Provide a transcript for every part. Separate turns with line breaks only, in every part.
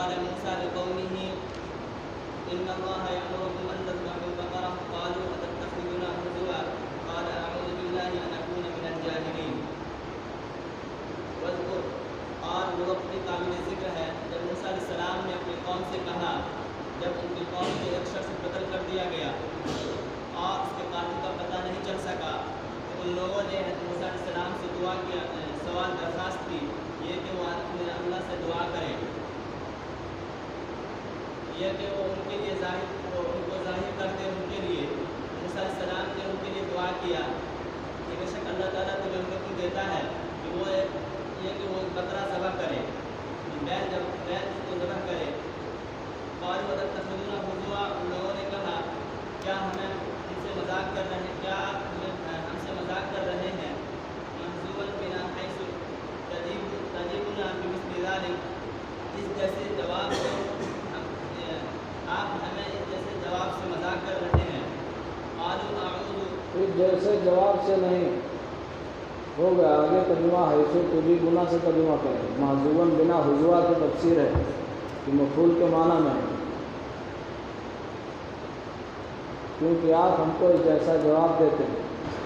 قال موسى لقومه إن الله يأمركم أن تذبحوا بقرة قالوا أتتخذنا هزوا قال أعوذ بالله أن أكون من الجاهلين واذكر اور وہ اپنی قابل ذکر ہے جب موسیٰ علیہ السلام نے اپنی قوم سے کہا جب ان کی قوم کے ایک شخص قتل کر دیا گیا اور اس کے قاتل کا پتہ نہیں چل سکا تو ان لوگوں نے موسیٰ علیہ السلام سے دعا کیا سوال درخواست کی یہ کہ وہ اپنے اللہ سے دعا کریں یہ کہ وہ ان کے لیے ان کو ظاہر کر دے ان کے لیے موسیٰ علیہ السلام نے ان کے لیے دعا کیا کہ بے شک اللہ تعالیٰ تمہیں حکم دیتا ہے کہ وہ بکرا ذبح کرے بیل اس کو ذبح کرے قالوا اتتخذنا ہزوا ان لوگوں نے کہا کیا ہمیں ہم سے مذاق کر رہے ہیں کیا ہم سے مذاق کر رہے ہیں محزوبا بنا حیث تجیبنا بمثل ذلک اس جیسے جواب سے آپ ہمیں اس جیسے جواب سے مذاق کر رہے ہیں قالوا اعوذ
اس جیسے جواب سے نہیں ہو گیا آگے ترجمہ حیث تجی گنا سے ترجمہ کریں معذوباً بنا حضوا کی تفسیر ہے کہ مفعول کے معنی میں کیونکہ آپ ہم کو جیسا جواب دیتے ہیں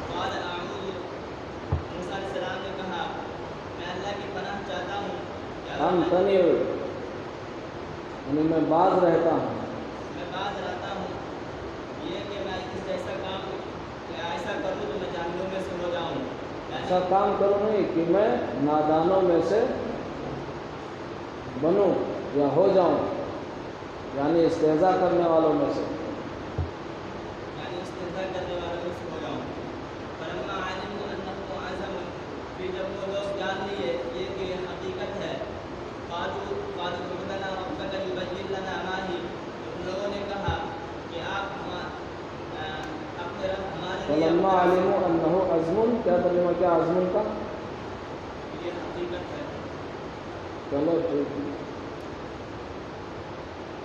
قال اعوذ موسیٰ علیہ السلام نے کہا میں اللہ کی پناہ چاہتا ہوں
ہم تنی یعنی میں باز رہتا ہوں
یہ کہ میں اس جیسا کام ایسا کروں تو میں جاہلوں میں سے ہو جاؤں
ایسا کام کروں نہیں کہ میں نادانوں میں سے بنوں یا ہو جاؤں یعنی استہزاء کرنے والوں میں سے
ہو جاؤں فلما علموا انه عزم پھر جب وہ لوگ جان لیے یہ کہ حقیقت ہے قالوا ادع لنا ربك يبين لنا ما هي ان لوگوں نے کہا کہ آپ اپنے رب ہمارے لیے
فلما علموا انه عزم کیا ترجمہ کیا عزم کا
یہ حقیقت ہے
چلو ٹھیک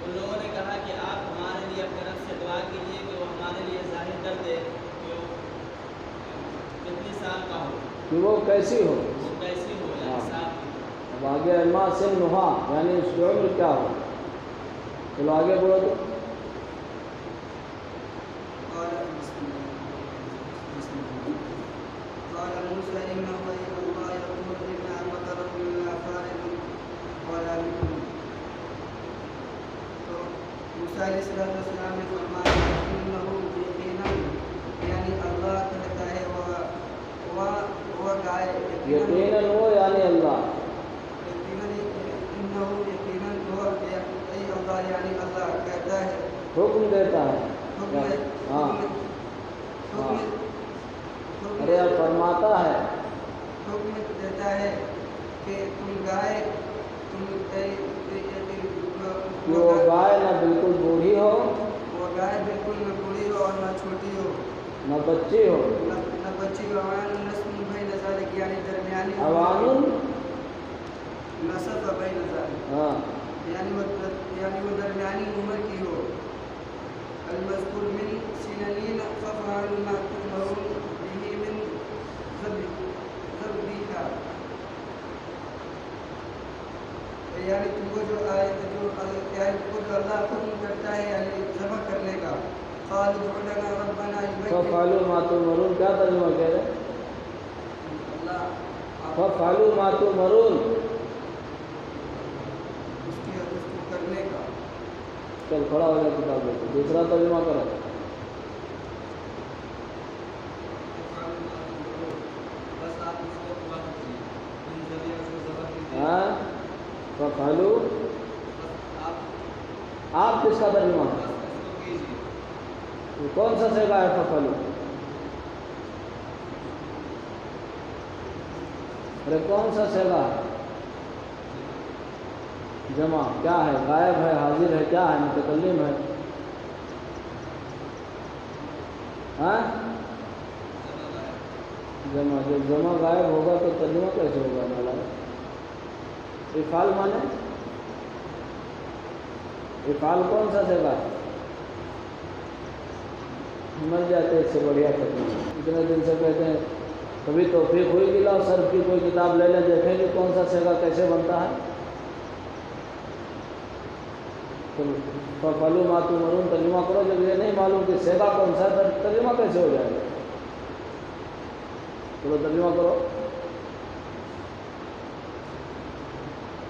ان لوگوں نے کہا کہ آپ ہمارے لیے اپنے رب سے دعا کیجیے کہ وہ ہمارے لیے ظاہر کر دے کہ وہ کتنے سال کا ہو
کہ وہ کیسی ہو
یعنی صاحب
اب آگے علما سن نحا یعنی اس کی عمر کیا ہو چلو آگے بولو تو
موسیٰ علیہ السلام نے فرمایا انہو یقینا یعنی اللہ کہتا ہے وہ گائے
یقینا وہ یعنی اللہ
انہو یقینا وہ اللہ یعنی اللہ کہتا ہے
حکم دیتا ہے ہاں ارے فرماتا ہے
حکم دیتا ہے کہ تم گائے
کہ وہ گائے نہ بالکل بوڑھی ہو
وہ گائے بالکل نہ بوڑھی ہو اور نہ چھوٹی ہو
نہ بچی ہو
نہ بچی ہو اوان نسل بین ذالک یعنی درمیانی
اوان
نسب بین ذالک
ہاں
یعنی وہ درمیانی عمر کی ہو المذکور من سنین ففعلوا ما تؤمرون به من ذبیحہ یعنی تم کو جو اللہ حکم کرتا ہے یعنی ذبح کرنے کا قالوا ادع لنا ربنا
ففعلوا ما تؤمرون کیا ترجمہ کہہ رہے
اللہ
ففعلوا ما تؤمرون
اس کو کرنے کا
چل کھڑا ہو جائے کتاب لے دوسرا ترجمہ کرو
بس آپ اس کو وقت
ہاں ففعلوا آپ کس کا ترجمہ ہے کون سا صیغہ ہے ففعلوا ارے کون سا صیغہ ہے جمع کیا ہے غائب ہے حاضر ہے کیا ہے متکلم ہے ہاں جمع جب جمع غائب ہوگا تو ترجمہ کیسے ہوگا مولانا افعال مانے افعال کون سا صیغہ ہے مل جاتے اس سے بڑھیا ترجمہ اتنے دن سے کہتے ہیں کبھی توفیق ہوئی کہ لاؤ صرف کی کوئی کتاب لے لیں دیکھیں کہ کون سا صیغہ کیسے بنتا ہے تو فلو ماتو مرون ترجمہ کرو. جب یہ نہیں معلوم کہ سیگا کون سا ہے ترجمہ کیسے ہو جائے گا؟ چلو ترجمہ کرو.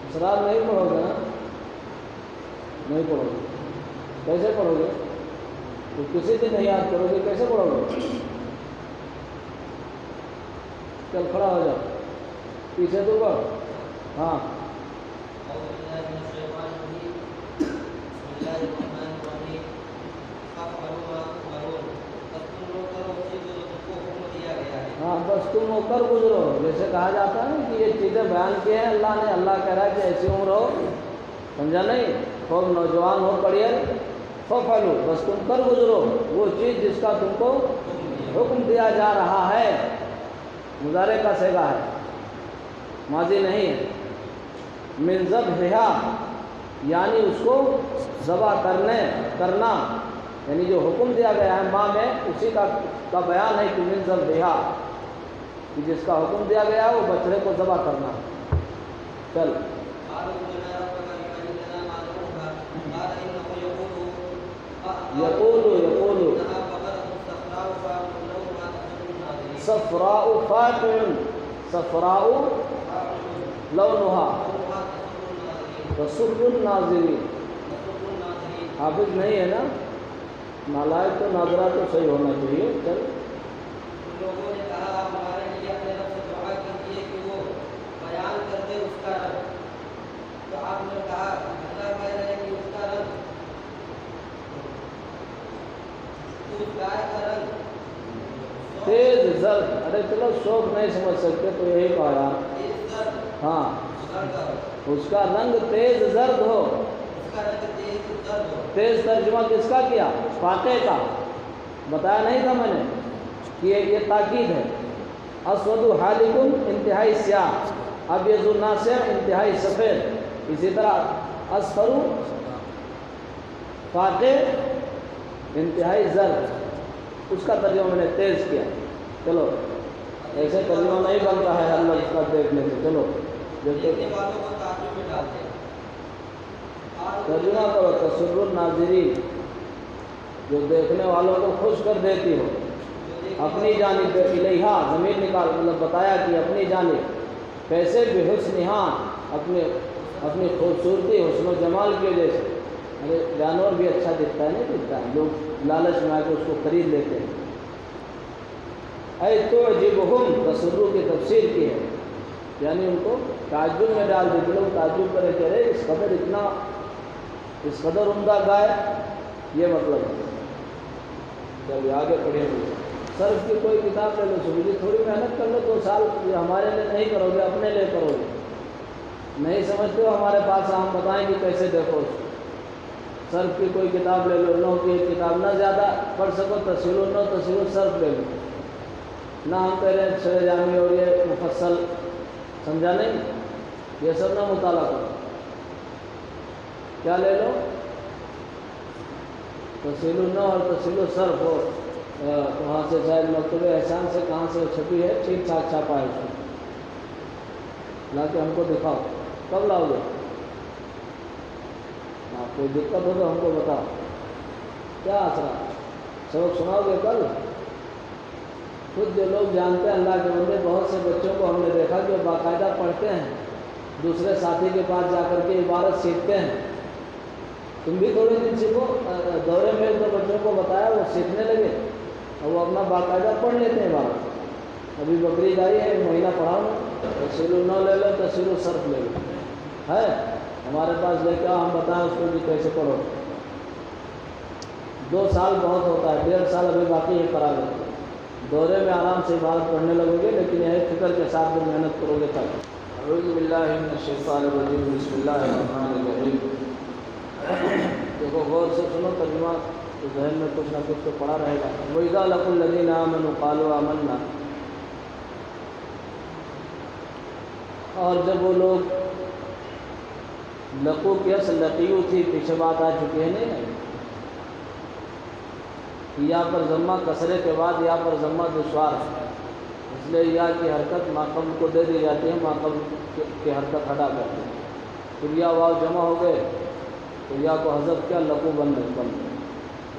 اسرار نہیں پڑھو گے نا؟ نہیں پڑھو گے. کیسے پڑھو گے؟ تو کسی دن نہیں یاد کرو گے کیسے پڑھو گے؟ چل کھڑا ہو جاؤ. پیچھے تو بڑھ. ہاں ہاں بس تم ہو کر گزرو. جیسے کہا جاتا ہے کہ یہ چیزیں بیان کی ہیں اللہ نے. اللہ کہہ رہا ہے کہ ایسی عمر ہو, سمجھا نہیں, خوب نوجوان ہو پڑھیے فعلو, بس تم کر گزرو وہ چیز جس کا تم کو حکم دیا جا رہا ہے. مضارع کا صیغہ ہے, ماضی نہیں ہے. من ذبحہا یعنی اس کو ذبح کرنا یعنی جو حکم دیا گیا ہے ماں میں اسی کا بیان ہے کہ من ذبحہا کہ جس کا حکم دیا گیا ہے وہ بچڑے کو ذبح کرنا. چل یقولو صفراء فاقع صفراء لونها تسر الناظرین. حافظ نہیں ہے نا, نالائق تو ناظرہ تو صحیح ہونا چاہیے. چل
لوگوں نے کہا آپ ہمارے لیے اپنے رب سے دعا کیجیے کہ وہ بیان کر دے اس کا رنگ. تو آپ نے کہا اللہ کہہ رہے ہیں کہ اس کا رنگ اس گائے کا رنگ
تیز زرد. ارے چلو شوق نہیں سمجھ سکتے تو یہی کہا.
تیز زرد,
ہاں
زرد,
اس کا رنگ تیز زرد ہو.
اس کا رنگ تیز زرد ہو.
تیز ترجمہ کس کا کیا؟ فاقے کا. بتایا نہیں تھا میں نے کہ یہ تاکید ہے. اسود حالق انتہائی سیاہ, ابیض ناصع انتہائی سفید. اسی طرح اصفر فاقے انتہائی زرد, اس کا ترجمہ میں نے تیز کیا. چلو ایسے ترجمہ نہیں بنتا ہے اللہ اس کا دیکھنے سے. چلو
دیکھنے والوں کو تعجب میں ڈالتے ہیں.
ترجمہ کرو تسر الناظرین, جو دیکھنے والوں کو خوش کر دیتی ہو. اپنی جانب الیہا ضمیر نکال, مطلب بتایا کہ اپنی جانب. کیسے بحسنہا اپنی خوبصورتی حسن و جمال کی وجہ سے. ارے جانور بھی اچھا دکھتا ہے نہیں دکھتا ہے, لوگ لالچ میں آ کے اس کو خرید لیتے ہیں. اے تعجبہم تسرو کی تفسیر کی ہے یعنی ان کو تعجب میں ڈال دیتے. لوگ تعجب کرے کہ رہے اس قدر عمدہ گائے, یہ مطلب ہے. چلیے آگے پڑھیں گے. صرف کی کوئی کتاب لے لو, سمجھے تھوڑی محنت کر لو. 2 سال یہ ہمارے لیے نہیں کرو گے, اپنے لیے کرو گے. نہیں سمجھتے ہو ہمارے پاس, ہم بتائیں گے کیسے دیکھو. صرف کی کوئی کتاب لے لو. نو کی ایک کتاب, نہ زیادہ پڑھ سکو تفصیل النو تفصیل الصرف لے لو. نہ ہم کہہ رہے ہیں شرح جامی اور یہ مفصل, سمجھا نہیں, یہ سب نہ مطالعہ کرو. کیا لے لو؟ تفصیل النو اور تفصیل الصرف ہو. وہاں سے شاید مکتبہ احسان سے کہاں سے چھپی ہے, ٹھیک ٹھاک چھاپا ہے اس کو, لا کے ہم کو دکھاؤ. کب لاؤ گے؟ آپ کوئی دقت ہو تو ہم کو بتاؤ. کیا آسرا سبق سناؤ گے کل؟ خود جو لوگ جانتے ہیں اللہ کے بندے, بہت سے بچوں کو ہم نے دیکھا کہ باقاعدہ پڑھتے ہیں, دوسرے ساتھی کے پاس جا کر کے عبارت سیکھتے ہیں. تم بھی تھوڑے دن سیکھو. دورے میں جو بچوں کو بتایا وہ سیکھنے لگے اور وہ اپنا باقاعدہ پڑھ لیتے ہیں عبارت. ابھی بقرعید آئی ہے, 1 مہینہ پڑھاؤ. تفصیل النو لے لو, تفصیل الصرف لے لو. ہے ہمارے پاس لے کے ہم بتائیں اس کو بھی کیسے پڑھو. 2 سال بہت ہوتا ہے, 1.5 سال ابھی باقی ہے کرا لیں. دورے میں آرام سے عبادت پڑھنے لگو گے, لیکن یہ فکر کے ساتھ بھی محنت کرو گے. تک اعوذ باللہ من الشیطان الرجیم, بسم اللہ الرحمن الرحیم. دیکھو غور سے سنو ترجمہ, تو ذہن میں کچھ نہ کچھ تو پڑا رہے گا. وَإِذَا لَقُوا الَّذِينَ آمَنُوا قَالُوا آمَنَّا, اور جب وہ لوگ, لقو کی اصل لقیو تھی, پیچھے بات آ چکی ہے نہیں, یا پر ضمہ کسرے کے بعد یا پر ضمہ دشوار ہے, اس لیے یا کی حرکت ماقبل کو دے دی جاتی ہے, ماقبل کی حرکت ہٹا کرتے ہیں. پھر یا واو جمع ہو گئے تو یا کو حذف کیا لقو بن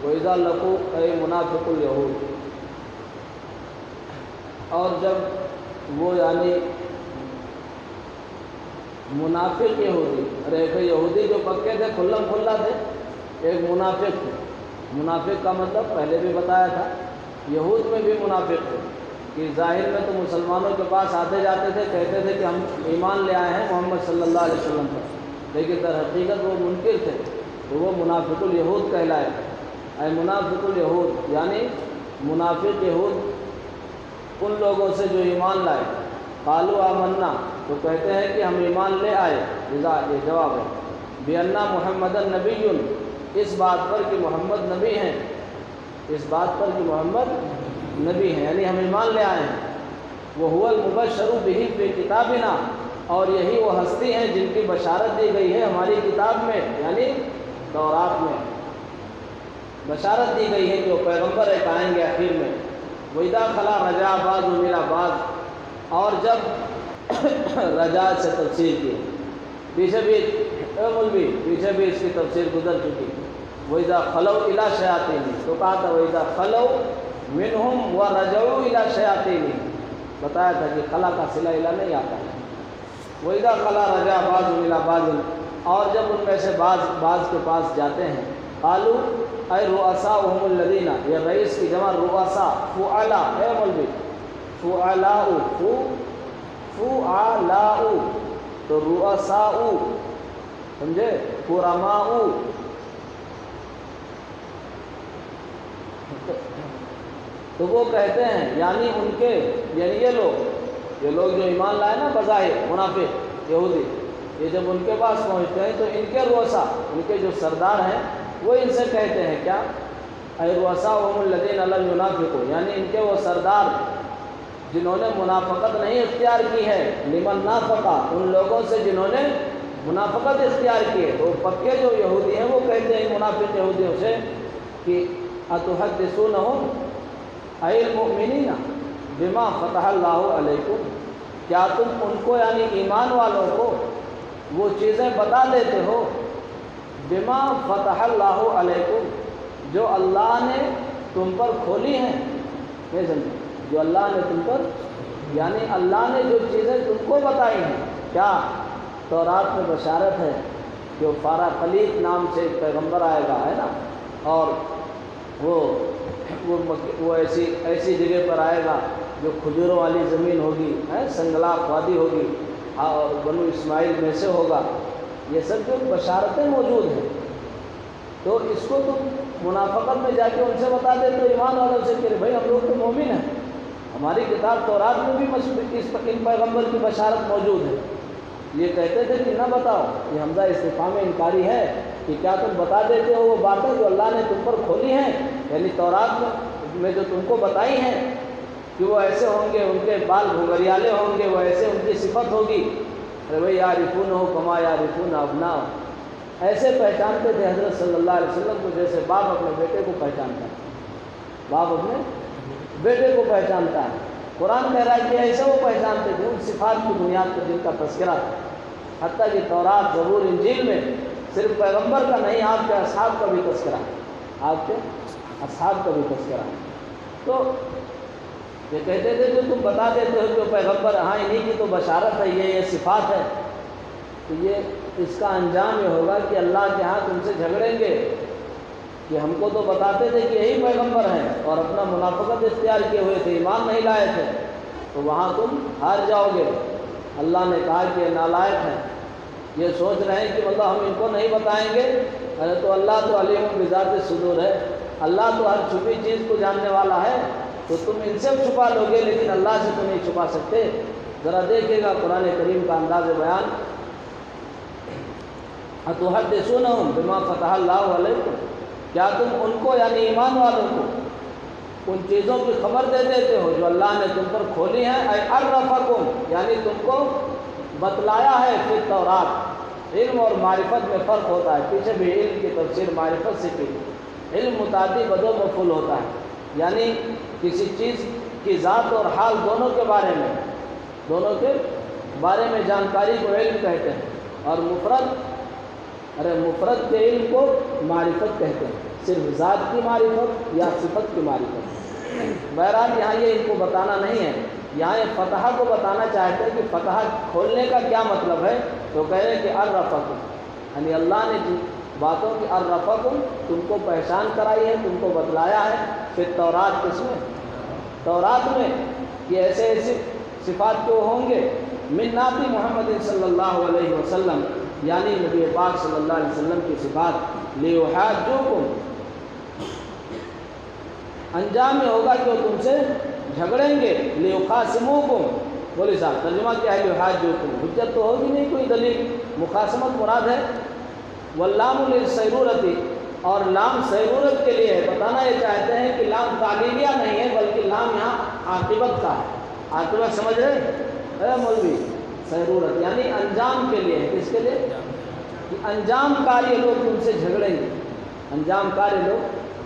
وَإِذَا لَقُوا اے منافق الیہود. اور جب وہ یعنی منافق یہودی، ایک یہودی جو پکے تھے کھلم کھلا تھے، ایک منافق تھے. منافق کا مطلب پہلے بھی بتایا تھا، یہود میں بھی منافق تھے کہ ظاہر میں تو مسلمانوں کے پاس آتے جاتے تھے، کہتے تھے کہ ہم ایمان لے آئے ہیں محمد صلی اللہ علیہ وسلم پر، لیکن در حقیقت وہ منکر تھے، تو وہ منافق الیہود کہلائے. اے منافق الیہود یعنی منافق یہود ان لوگوں سے جو ایمان لائے. قالوا آمنا تو کہتے ہیں کہ ہم ایمان لے آئے. یہ جواب ہے بِأَنَّ مُحَمَّدًا نَبِيٌّ، اس بات پر کہ محمد نبی ہیں، اس بات پر کہ محمد نبی ہیں، یعنی ہم ایمان لے آئے ہیں. وَهُوَ الْمُبَشَّرُ بِهِ فِي كِتَابِنَا، اور یہی وہ ہستی ہیں جن کی بشارت دی گئی ہے ہماری کتاب میں، یعنی تورات میں بشارت دی گئی ہے کہ وہ پیغمبر ایک آئیں گے آخر میں. وَإِذَا خَلَا رَجَعَ بَعْضُهُمْ إِلَىٰ بَعْضٍ، اور جب رجاء سے تفسیر کی، پیچھے بھی اس کی تفسیر گزر چکی. وَإِذَا خَلَوْا إِلَىٰ شَيَاطِينِهِمْ، تو کہا تھا وَإِذَا خَلَوْا مِنْهُمْ وَرَجَعُوا إِلَىٰ شَيَاطِينِهِمْ، بتایا تھا کہ خلا کا صلہ الہ نہیں آتا ہے. وَإِذَا خَلَا رَجَعَ بَعْضُهُمْ إِلَىٰ بَعْضٍ، اور جب ان میں سے بعض کے پاس جاتے ہیں. قالوا اے رؤساؤہم الذین، یہ رئیس کی جمع رؤساء، فعلاء، اے مولوی فعلاء، فعلاء تو رؤساء سمجھے، کرماء. تو وہ کہتے ہیں یعنی ان کے یعنی یہ لوگ جو ایمان لائے نا بظاہر منافق یہودی، یہ جب ان کے پاس پہنچتے ہیں تو ان کے رؤساء، ان کے جو سردار ہیں وہ ان سے کہتے ہیں کیا، اے رؤساؤہم الذین لم ینافقوا، یعنی ان کے وہ سردار جنہوں نے منافقت نہیں اختیار کی ہے. لمن نافقا، ان لوگوں سے جنہوں نے منافقت اختیار کی ہے. تو پکے جو یہودی ہیں وہ کہتے ہیں منافق یہودیوں سے کہ اتحدثونہم اے المؤمنین بما فتح اللہ علیکم، کیا تم ان کو یعنی ایمان والوں کو وہ چیزیں بتا دیتے ہو، بما فتح اللہ علیکم، جو اللہ نے تم پر کھولی ہیں. نہیں سمجھے، جو اللہ نے تم پر، یعنی اللہ نے جو چیزیں تم کو بتائی ہیں. کیا تورات میں بشارت ہے جو فارا خلیق نام سے ایک پیغمبر آئے گا ہے نا، اور وہ ایسی جگہ پر آئے گا جو کھجوروں والی زمین ہوگی، سنگلاخ وادی ہوگی، اور بنو اسماعیل میں سے ہوگا. یہ سب جو بشارتیں موجود ہیں، تو اس کو تم منافقت میں جا کے ان سے بتا دیتے ہو ایمان والوں سے کہ بھائی ہم لوگ تو مومن ہیں، ہماری کتاب تورات میں بھی ان پیغمبر کی بشارت موجود ہے. یہ کہتے تھے کہ نہ بتاؤ، یہ حمزہ استفہام انکاری ہے کہ کیا تم بتا دیتے ہو وہ باتیں جو اللہ نے تم پر کھولی ہیں، یعنی تورات میں جو تم کو بتائی ہیں کہ وہ ایسے ہوں گے، ان کے بال گھنگریالے ہوں گے، وہ ایسے ان کی صفت ہوگی. ارے بھائی یعرفونہ کما یعرفون ابناءہم، ایسے پہچانتے تھے حضرت صلی اللہ علیہ وسلم کو جیسے باپ اپنے بیٹے کو پہچانتا ہے، باپ اپنے بیٹے کو پہچانتا ہے. قرآن کہہ رہا ہے کہ ایسے وہ پہچانتے تھے ان صفات کی بنیاد پر جن کا تذکرہ تھا. حتیٰ کہ تورات، زبور، انجیل میں صرف پیغمبر کا نہیں، آپ کے اصحاب کا بھی تذکرہ ہے، آپ کے اصحاب کا بھی تذکرہ ہے. تو یہ کہتے تھے کہ تم بتا دیتے ہو کہ پیغمبر، ہاں انہی کی تو بشارت ہے، یہ صفات ہے. تو یہ اس کا انجام یہ ہوگا کہ اللہ کے ہاں تم سے جھگڑیں گے کہ ہم کو تو بتاتے تھے کہ یہی پیغمبر ہیں اور اپنا منافقت اختیار کیے ہوئے تھے، ایمان نہیں لائے تھے، تو وہاں تم ہار جاؤ گے. اللہ نے کہا کہ یہ نالائق ہیں، یہ سوچ رہے ہیں کہ مطلب ہم ان کو نہیں بتائیں گے. ارے تو اللہ تو علیم بذات الصدور ہے، اللہ تو ہر چھپی چیز کو جاننے والا ہے. تو تم ان سے چھپا لو گے لیکن اللہ سے تو نہیں چھپا سکتے. ذرا دیکھیے گا قرآن کریم کا انداز بیان. اتحدثونہم بما فتح اللہ علیکم، کیا تم ان کو یعنی ایمان والوں کو ان چیزوں کی خبر دے دیتے ہو جو اللہ نے تم پر کھولی ہیں. اے عرفکم، یعنی تم کو بتلایا ہے. فی التورات، علم اور معرفت میں فرق ہوتا ہے، پیچھے بھی علم کی تفسیر معرفت سے کی. علم متعدی بدو مفعول ہوتا ہے، یعنی کسی چیز کی ذات اور حال دونوں کے بارے میں جانکاری کو علم کہتے ہیں. اور مفرد ارے مفرد کے علم کو معرفت کہتے ہیں، صرف ذات کی معرفت یا صفت کی معرفت۔ بہرحال یہاں یہ ان کو بتانا نہیں ہے، یہاں یہ فتح کو بتانا چاہتے ہیں کہ فتح کھولنے کا کیا مطلب ہے، تو کہہ رہے کہ عرفکم، یعنی اللہ نے جن باتوں کی عرفکم تم کو پہچان کرائی ہے، تم کو بتلایا ہے۔ پھر تورات کس میں؟ تورات میں کہ ایسے ایسے صفات کیوں ہوں گے، من نعت محمد صلی اللہ علیہ وسلم، یعنی نبی پاک صلی اللہ علیہ وسلم کی صفات، لیحاجوکم، انجام میں ہوگا کہ وہ تم سے جھگڑیں گے، لیخاصموکم، بولی صاحب ترجمہ کیا ہے لیحاجوکم؟ حجت تو ہوگی نہیں کوئی دلیل، مخاصمت مراد ہے۔ واللام للسیرورتی، اور لام سیرورت کے لیے ہے، بتانا یہ چاہتے ہیں کہ لام تعلیلیہ نہیں ہے بلکہ لام یہاں عاقبت کا ہے۔ عاقبت سمجھ رہے اے مولوی؟ سیرورت یعنی انجام کے لیے ہے، کس کے لیے؟ کہ انجام کار یہ لوگ تم سے جھگڑیں گے، انجام کار یہ لوگ،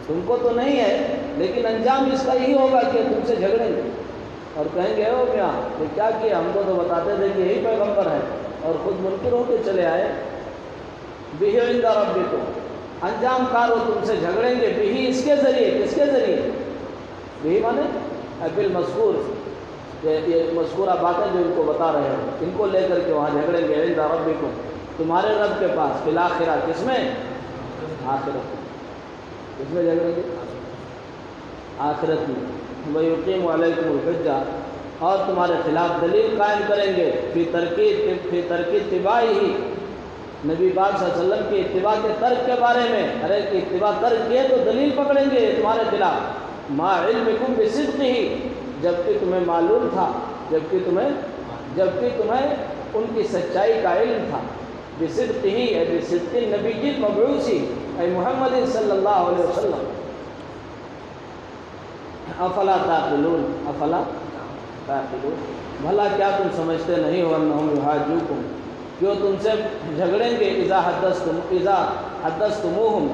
تم کو تو نہیں ہے لیکن انجام اس کا یہی ہوگا کہ تم سے جھگڑیں گے اور کہیں گے او میاں یہ کیا کیا، ہم کو تو بتاتے تھے کہ یہی پیغمبر ہے اور خود منکر ہو کے چلے آئے۔ بِهِ عِندَ رَبِّكُمْ، انجام کار وہ تم سے جھگڑیں گے، بِهِ اس کے ذریعے، کس کے ذریعے؟ بِهِ مانے بالمذکور، یہ مذکورہ باتیں جو ان کو بتا رہے ہیں ان کو لے کر کے وہاں جھگڑیں گے، عِندَ رَبِّكُمْ، تمہارے رب کے پاس، فی الآخرہ، کس میں؟ آخرت، کس میں جھگڑیں گے؟ آخرت میں۔ وَيُقِيمُ عَلَيْكُمُ الْحُجَّةَ، اور تمہارے خلاف دلیل قائم کریں گے، فی ترک اتباعہ، نبی پاک صلی اللہ علیہ وسلم کی اتباع کے ترک کے بارے میں، ارے کہ اتباع ترک کیے تو دلیل پکڑیں گے تمہارے خلاف، ما علمکم بصدقہ، جبکہ تمہیں معلوم تھا، جبکہ تمہیں ان کی سچائی کا علم تھا، بصدقہ اے بصدق النبی المبعوث اے محمد صلی اللہ علیہ وسلم۔ افلا تعقلون، افلا تعقلون، بھلا کیا تم سمجھتے نہیں ہو، انہم یحاجوکم، جو تم سے جھگڑیں گے، اذا حدثتموہم،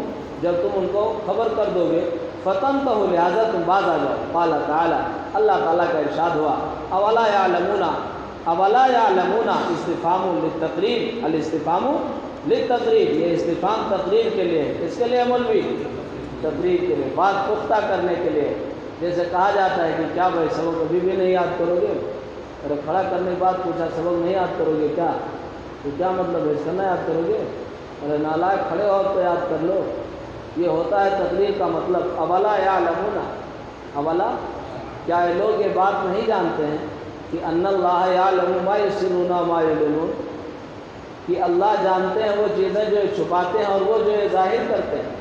جب تم ان کو خبر کر دو گے، فتنتہوا، لہذا تم باز آ جاؤ۔ قال تعالی، اللہ تعالیٰ کا ارشاد ہوا، اولا یعلمون، استفہام للتقریب، الاستفہام للتقریب، یہ استفہام تقریر کے لیے ہے، کس کے لیے مولوی؟ تقریر کے لیے، بات پختہ کرنے کے لیے۔ جیسے کہا جاتا ہے کہ کیا بھائی سبق ابھی بھی نہیں یاد کرو گے؟ ارے کھڑا کرنے کے بعد پوچھا سبق نہیں یاد کرو گے کیا؟ تو کیا مطلب ہے اس کا نہ یاد کرو گے؟ ارے نالائق کھڑے ہو تو یاد کر لو، یہ ہوتا ہے تقریر کا مطلب۔ اولا یعلمون، اولا کیا یہ لوگ یہ بات نہیں جانتے ہیں کہ ان اللہ یعلم ما یسرون ما یعلنون، کہ اللہ جانتے ہیں وہ چیزیں جو چھپاتے ہیں اور وہ جو ظاہر کرتے ہیں۔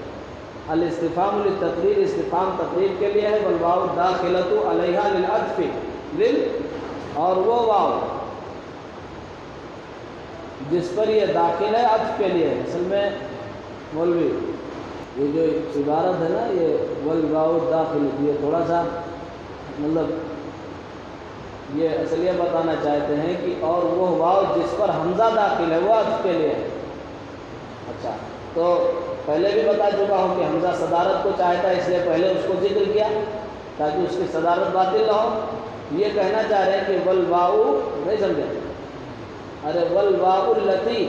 الاستفہام للتقریر، استفہام تقریر کے لیے ہے، والواو داخلۃ علیہا للعطف، اور وہ واو جس پر یہ داخل ہے عطف کے لیے۔ اصل میں مولوی یہ جو عبارت ہے نا، یہ والواو داخل، یہ تھوڑا سا مطلب یہ اصل یہ بتانا چاہتے ہیں کہ اور وہ واو جس پر حمزہ داخل ہے وہ عطف کے لیے ہے۔ اچھا، تو پہلے بھی بتا چکا ہوں کہ حمزہ صدارت کو چاہتا ہے، اس لیے پہلے اس کو ذکر کیا تاکہ اس کی صدارت باطل نہ ہو۔ یہ کہنا چاہ رہے ہیں کہ والواو، نہیں سمجھے؟ ارے والواو التی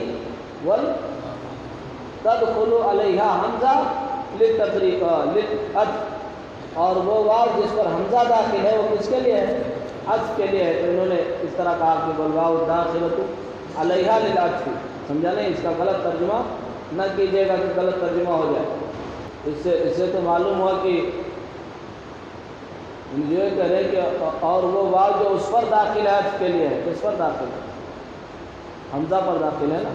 تدخل علیہا حمزہ للتفریق للعطف، اور وہ واو جس پر حمزہ داخل ہے وہ کس کے لیے ہے؟ عطف کے لیے ہے۔ تو انہوں نے اس طرح کہا کہ والواو داخلۃ علیہا للعطف، سمجھا نہیں؟ اس کا غلط ترجمہ نہ کیجیے گا کہ غلط ترجمہ ہو جائے۔ اس سے تو معلوم ہوا کہ یہ کہہ رہے کہ اور وہ واو جو اس پر داخل ہے عطف کے لیے ہے، کس پر داخل ہے؟ حمزہ پر داخل ہے نا،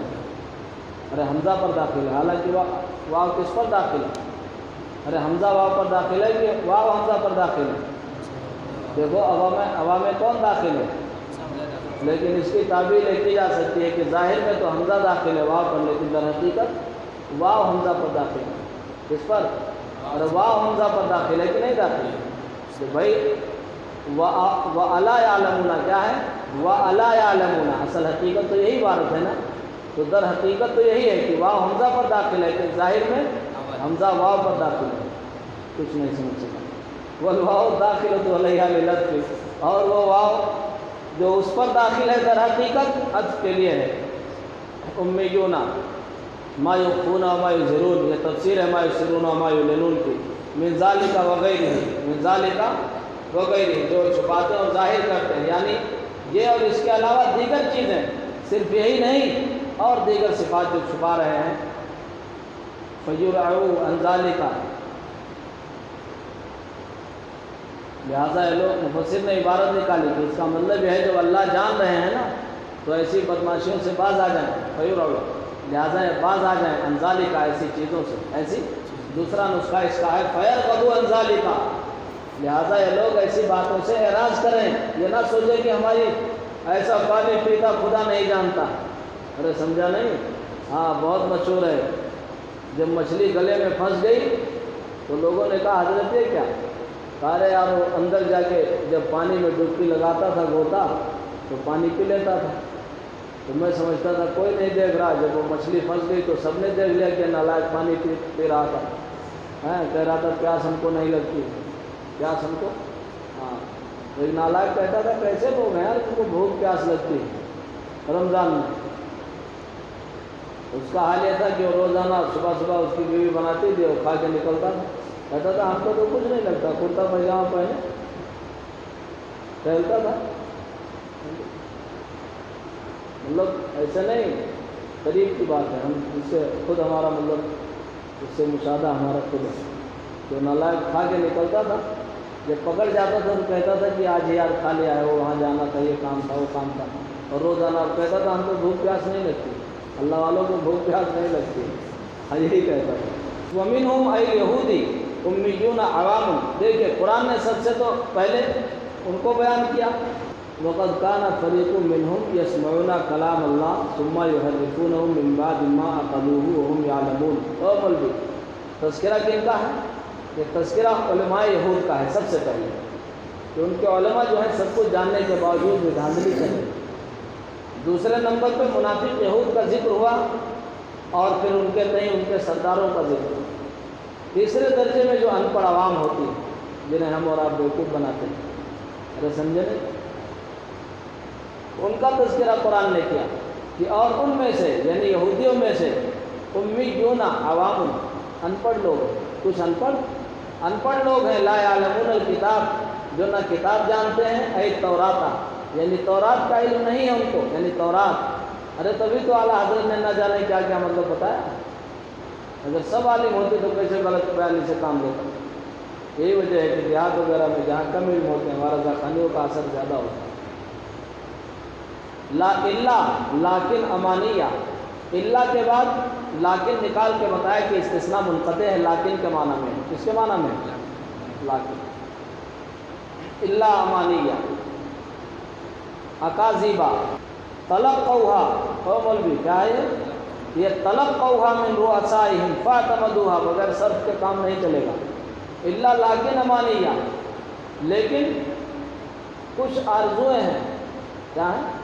ارے حمزہ پر داخل ہے، حالانکہ واو کس پر داخل ہے؟ ارے حمزہ واو پر داخل ہے کہ واو حمزہ پر داخل ہے؟ دیکھو عوام میں کون داخل ہے، لیکن اس کی تعبیر کی جا سکتی ہے کہ ظاہر میں تو حمزہ داخل ہے واو پر، لیکن در حقیقت واو حمزہ پر داخل ہے، کس پر؟ اور واو حمزہ پر داخل ہے کہ نہیں داخل ہے؟ تو بھائی وَأَلَا يَعْلَمُونَ کیا ہے؟ وَأَلَا يَعْلَمُونَ، اصل حقیقت تو یہی عبارت ہے نا، تو در حقیقت تو یہی ہے کہ واو حمزہ پر داخل ہے کہ ظاہر میں حمزہ واو پر داخل ہے۔ کچھ نہیں سمجھ سکا۔ والواو داخلۃ علیہا للعطف، اور وہ واو جو اس پر داخل ہے در حقیقت عطف کے لیے ہے۔ امیون، ما یخفون و ما یظہرون، یہ تفسیر ہے ما یسرون و ما یعلنون کی، من ذالک وغیرہ، من ذالک وغیرہ، جو چھپاتے اور ظاہر کرتے ہیں، یعنی یہ اور اس کے علاوہ دیگر چیزیں، صرف یہی نہیں اور دیگر صفات جو چھپا رہے ہیں، فَيُرْعُوا عَنْ ذَلِكَ، لہٰذا یہ لوگ، مفسر نے عبارت نکالی کہ اس کا مطلب یہ ہے جب اللہ جان رہے ہیں نا تو ایسی بدماشیوں سے باز آ جائیں، فَيُرْعُوا، لہٰذا یہ باز آ جائیں عَنْ ذَلِكَ، ایسی چیزوں سے، ایسی دوسرا نسخہ اس کا ہے فَيَرْغَبُوا عَنْ ذَلِكَ، لہٰذا یہ لوگ ایسی باتوں سے اعراض کریں، یہ نہ سوچیں کہ ہماری ایسا پانی پیتا خدا نہیں جانتا، ارے سمجھا نہیں؟ ہاں بہت مشہور ہے، جب مچھلی گلے میں پھنس گئی تو لوگوں نے کہا حضرت یہ کیا؟ ارے یار وہ اندر جا کے جب پانی میں ڈبکی لگاتا تھا غوطہ تو پانی پی لیتا تھا، تو میں سمجھتا تھا کوئی نہیں دیکھ رہا، جب وہ مچھلی پھنس گئی تو سب نے دیکھ لیا کہ نالائق پانی پی رہا تھا، کہہ رہا تھا پیاس ہم کو نہیں لگتی، پیاس ہم کو، ہاں تو ایک نالائق کہتا تھا کیسے لوگ ہیں یار تم کو بھوک پیاس لگتی ہے رمضان میں؟ اس کا حال یہ تھا کہ وہ روزانہ صبح صبح اس کی بیوی بناتی تھی، وہ کھا کے نکلتا تھا، کہتا تھا ہم کو تو کچھ نہیں لگتا، کرتا پائجامہ پہنے ٹہلتا تھا، مطلب ایسے نہیں، قریب کی بات ہے، ہم اس سے خود ہمارا مطلب اس سے مشاہدہ ہمارا خود ہے، جو نالائق کھا کے نکلتا تھا، جب پکڑ جاتا تھا تو کہتا تھا کہ آج یار کھا لیا ہے، وہ وہاں جانا تھا، یہ کام تھا، وہ کام تھا، اور روزانہ کہتا تھا ہم کو بھوک پیاس نہیں لگتی، اللہ والوں کو بھوک پیاس نہیں لگتی، ہاں یہی کہتا تھا۔ وَمِنْهُمْ أَيْ يَهُودِ أُمِّيُّونَ عَوَامٌ، دیکھیں قرآن نے سب سے تو پہلے ان کو بیان کیا، وَقَدْ كَانَ فَرِيقٌ مِّنْهُمْ يَسْمَعُونَ كَلَامَ اللَّهِ ثُمَّ يُحَرِّفُونَهُ مِنْ بَعْدِ مَا عَقَلُوهُ وَهُمْ يَعْلَمُونَ۔ اور مولوی تذکرہ کن کا ہے؟ یہ تذکرہ علماء یہود کا ہے سب سے پہلے، کہ ان کے علماء جو ہیں سب کچھ جاننے کے باوجود بھی دھاندلی کریں۔ دوسرے نمبر پہ منافق یہود کا ذکر ہوا، اور پھر ان کے تئیں ان کے سرداروں کا ذکر ہوا۔ تیسرے درجے میں جو ان پڑھ عوام ہوتی ہے جنہیں ہم اور آپ بیوقوف بناتے ہیں، ارے سمجھے نہیں، ان کا تذکرہ قرآن نے کیا کہ اور ان میں سے یعنی یہودیوں میں سے امیون عوام، ان پڑھ لوگ، کچھ ان پڑھ لوگ ہیں، لا یعلمون الکتاب، جو نہ کتاب جانتے ہیں، اے توراتا، یعنی تورات کا علم نہیں ہے ان کو، یعنی تورات، ارے تبھی تو اعلیٰ حضرت نے نہ جانے کیا کیا مطلب بتایا، اگر سب عالم ہوتے تو کیسے غلط بیانی سے کام لیتا۔ یہی وجہ ہے کہ دیہات وغیرہ میں جہاں کم علم ہوتے ہیں وہاں رضاخانیوں کا اثر زیادہ ہوتا ہے۔ لا اللہ لیکن امانیہ، اللہ کے بعد لیکن نکال کے بتایا کہ استثناء منقطع ہے، لیکن کے معنی میں، کس کے معنی میں؟ لیکن اللہ امانیہ، اکاذیبہ، تلقوہا، مولوی کیا ہے یہ تلقوہا من رؤسائہم فاعتمدوہا، بغیر صرف کے کام نہیں چلے گا، اللہ لیکن امانیہ، لیکن کچھ آرزوئیں ہیں، کیا ہیں؟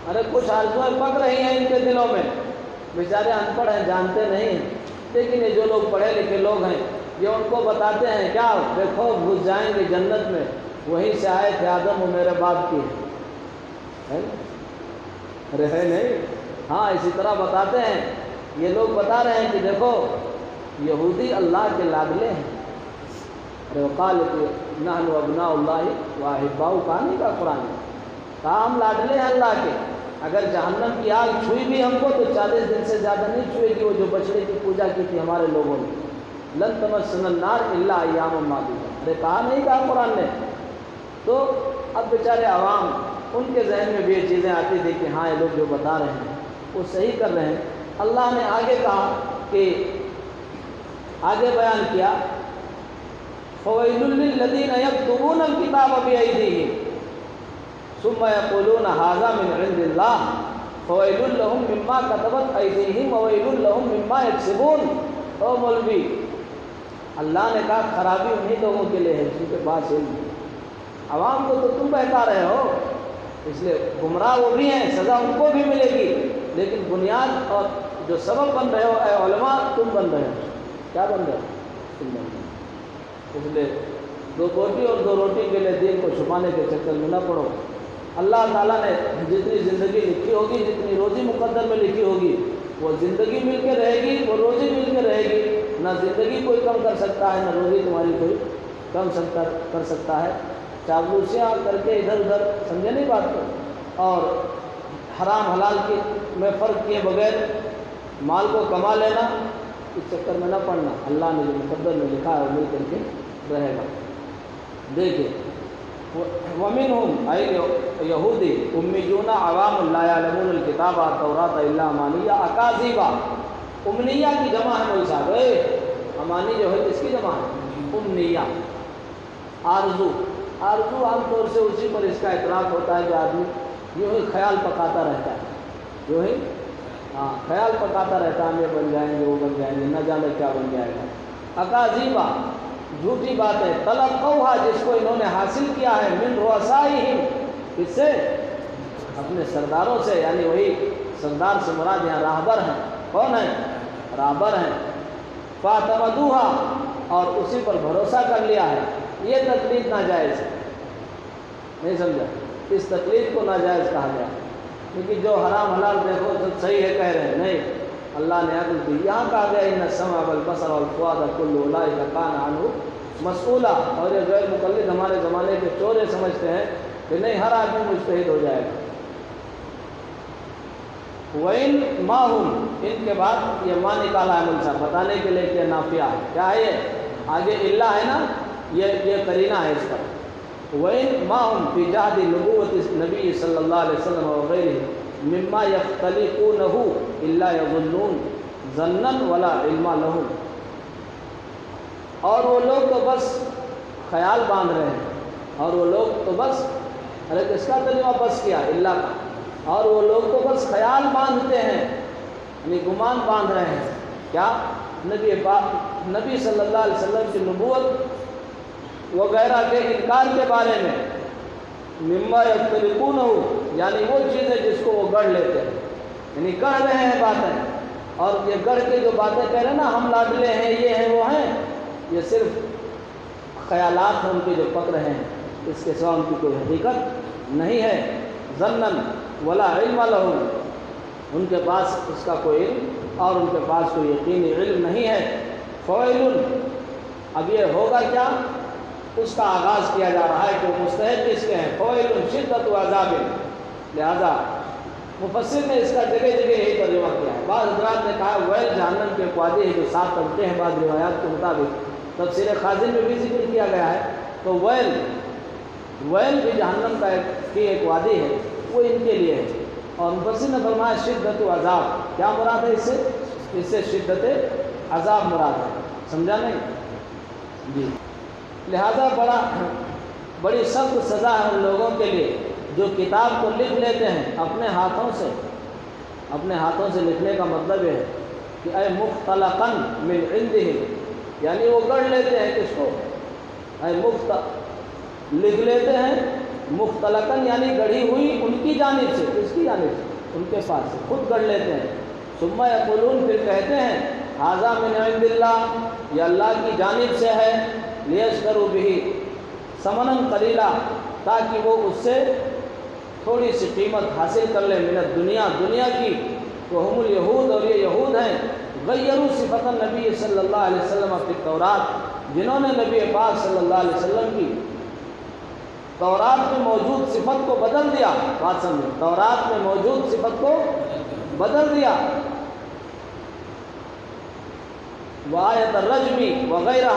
ارے کچھ آرزوئیں پک رہی ہیں ان کے دلوں میں، بیچارے ان پڑھ ہیں، جانتے نہیں ہیں، لیکن یہ جو لوگ پڑھے لکھے لوگ ہیں یہ ان کو بتاتے ہیں، کیا دیکھو گھس جائیں گے جنت میں، وہیں سے آئے تھے آدم وہ میرے باپ کی ہے، ارے ہے نہیں، ہاں اسی طرح بتاتے ہیں، یہ لوگ بتا رہے ہیں کہ دیکھو یہودی اللہ کے لاڈلے ہیں، ارے وقال نحن ابناء اللہ واحباؤہ، کہا نہیں کا قرآن، کہا ہم لاڈلے ہیں اللہ کے، اگر جہنم کی آگ چھوئی بھی ہم کو تو 40 دن سے زیادہ نہیں چھوئے گی وہ جو بچڑے کی پوجا کی تھی ہمارے لوگوں نے، لن تمسنا النار الا ایاما معدودہ، ارے کہا نہیں کہا قرآن نے، تو اب بیچارے عوام ان کے ذہن میں بھی یہ چیزیں آتی تھی کہ ہاں یہ لوگ جو بتا رہے ہیں وہ صحیح کر رہے ہیں۔ اللہ نے آگے کہا کہ آگے بیان کیا فَوَيْلٌ لِّلَّذِينَ يَكْتُبُونَ الْكِتَابَ بِأَيْدِيهِمْ ثُمَّ يَقُولُونَ هَٰذَا مِنْ عِندِ اللَّهِ فَوَيْلٌ لَّهُم مِّمَّا كَتَبَتْ أَيْدِيهِمْ وَوَيْلٌ لَّهُم مِّمَّا يَكْسِبُونَ۔ او مولوی اللہ نے کہا خرابی انہیں لوگوں کے لیے ہے جن کے پاس علم ہے، عوام کو تو تم بہتا رہے ہو، اس لیے گمراہ وہ بھی ہیں، سزا ان کو بھی ملے گی، لیکن بنیاد اور جو سبب بن رہے ہو اے علماء تم بن رہے ہو، کیا بن رہے ہو؟ تم بن رہے ہو، اس لیے دو کوٹی اور دو روٹی کے لیے دین کو چھپانے کے چکر میں نہ پڑو۔ اللہ تعالیٰ نے جتنی زندگی لکھی ہوگی، جتنی روزی مقدر میں لکھی ہوگی، وہ زندگی مل کے رہے گی، وہ روزی مل کے رہے گی، نہ زندگی کوئی کم کر سکتا ہے، نہ روزی تمہاری کوئی کم کر سکتا ہے۔ چاپلوسیاں کر کے ادھر ادھر، سمجھے نہیں بات کو، اور حرام حلال کی میں فرق کیے بغیر مال کو کما لینا، اس چکر میں نہ پڑنا۔ اللہ نے جو مقدر میں لکھا ہے وہ مل کر کے رہے گا۔ دیکھیے وَمِنْهُمْ أَيْ یہودی امیون عوام لا یعلمون الکتاب التوراۃ الا امانیہ اکاذیبا۔ امنیہ کی جمع ہے مول صاحب، امانی جو ہے کس کی جمع ہے؟ امنیہ۔ آرزو، آرزو عام طور سے اسی پر اس کا اطلاق ہوتا ہے کہ آدمی یوں ہی خیال پکاتا رہتا ہے، یوں ہی خیال پکاتا رہتا ہے، ہم یہ بن جائیں گے، وہ بن جائیں گے، نہ جانے کیا بن جائے گا۔ اکاذیبا، جھوٹی بات ہے۔ تلقوہا، جس کو انہوں نے حاصل کیا ہے، من رؤسائہم، کس سے؟ اپنے سرداروں سے، یعنی وہی سردار سے مراد یہاں راہبر ہیں۔ کون ہیں؟ راہبر ہیں۔ فاعتمدوہا، اور اسی پر بھروسہ کر لیا ہے۔ یہ تقلید ناجائز ہے، نہیں سمجھا؟ اس تقلید کو ناجائز کہا گیا، کیونکہ جو حرام حلال دیکھو سب صحیح ہے کہہ رہے ہیں، نہیں، اللہ نے عقل دی۔ یہاں کہا گیا ان السمع والبصر والفؤاد کل اولئک کان عنہ مسئولا، اور یہ غیر مقلد ہمارے زمانے کے چورے سمجھتے ہیں کہ نہیں ہر آدمی مجتہد ہو جائے گا۔ وَإِن مَا هُمْ، ان کے بعد یہ ماں نکالا ہے ملسا بتانے کے لیے کہ نافیہ ہے، کیا ہے یہ؟ آگے اللہ ہے نا، یہ قرینہ ہے اس پر۔ وَإِن مَا هُمْ فِي جَهْدِ نُبُوَّةِ النَّبِيِّ صلی اللہ علیہ وسلم وغیرہ مما يختلقونه الا يظنون ظنا ولا علم لهم، اور وہ لوگ تو بس خیال باندھ رہے ہیں، اور وہ لوگ تو بس، ارے کس کا ترجمہ بس کیا؟ اللہ کا۔ اور وہ لوگ تو بس خیال باندھتے ہیں، یعنی گمان باندھ رہے ہیں، کیا؟ نبی صلی اللہ علیہ وسلم کی نبوت وغیرہ کے انکار کے بارے میں، مما یختلقونہ، یعنی وہ چیزیں جس کو وہ گڑھ لیتے ہیں، یعنی گڑھ رہے ہیں باتیں، اور یہ گڑھ کے جو باتیں کہہ رہے ہیں نا، ہم لاڈلے ہیں، یہ ہیں، وہ ہیں، یہ صرف خیالات ہیں ان کے جو پک رہے ہیں، اس کے سوا ان کی کوئی حقیقت نہیں ہے۔ ظنن ولا علم لہم، ان کے پاس اس کا کوئی علم اور ان کے پاس کوئی یقینی علم نہیں ہے۔ فویل، اب یہ ہوگا کیا؟ اس کا آغاز کیا جا رہا ہے کہ مستحق کس کے ہیں۔ فویل شدت و عذاب، لہذا مفسر نے اس کا جگہ جگہ یہی ترجمہ کیا ہے۔ بعض حضرات نے کہا ویل جہنم کے وادی ہے جو 7 طبقے ہیں، بعض روایات کے مطابق تفسیر خازن میں بھی ذکر کیا گیا ہے، تو ویل بھی جہنم کی ایک وادی ہے، وہ ان کے لیے ہے۔ اور مفسر نے فرمایا شدت و عذاب، کیا مراد ہے اس سے شدت عذاب مراد ہے، سمجھا نہیں جی؟ لہذا بڑی سخت سزا ہے ان لوگوں کے لیے جو کتاب کو لکھ لیتے ہیں اپنے ہاتھوں سے۔ اپنے ہاتھوں سے لکھنے کا مطلب یہ ہے کہ اے مختلقاً من عندہ، یعنی وہ گڑھ لیتے ہیں کس کو؟ لکھ لیتے ہیں مختلقاً، یعنی گڑھی ہوئی ان کی جانب سے، کس کی جانب سے؟ ان کے پاس سے خود گڑھ لیتے ہیں۔ ثم یقولون، پھر کہتے ہیں ھذا من عند اللہ، یہ اللہ کی جانب سے ہے، لیشتروا بہ ثمنا قلیلا، تاکہ وہ اس سے تھوڑی سی قیمت حاصل کر لیں، من الدنیا، دنیا کی۔ وہم الیہود، اور یہ یہود ہیں، غیروا صفت النبی صلی اللہ علیہ وسلم فی التورات، جنہوں نے نبی پاک صلی اللہ علیہ وسلم کی تورات میں موجود صفت کو بدل دیا۔ بات سمجھیں، تورات میں موجود صفت کو بدل دیا۔ وآیت الرجم وغیرہ،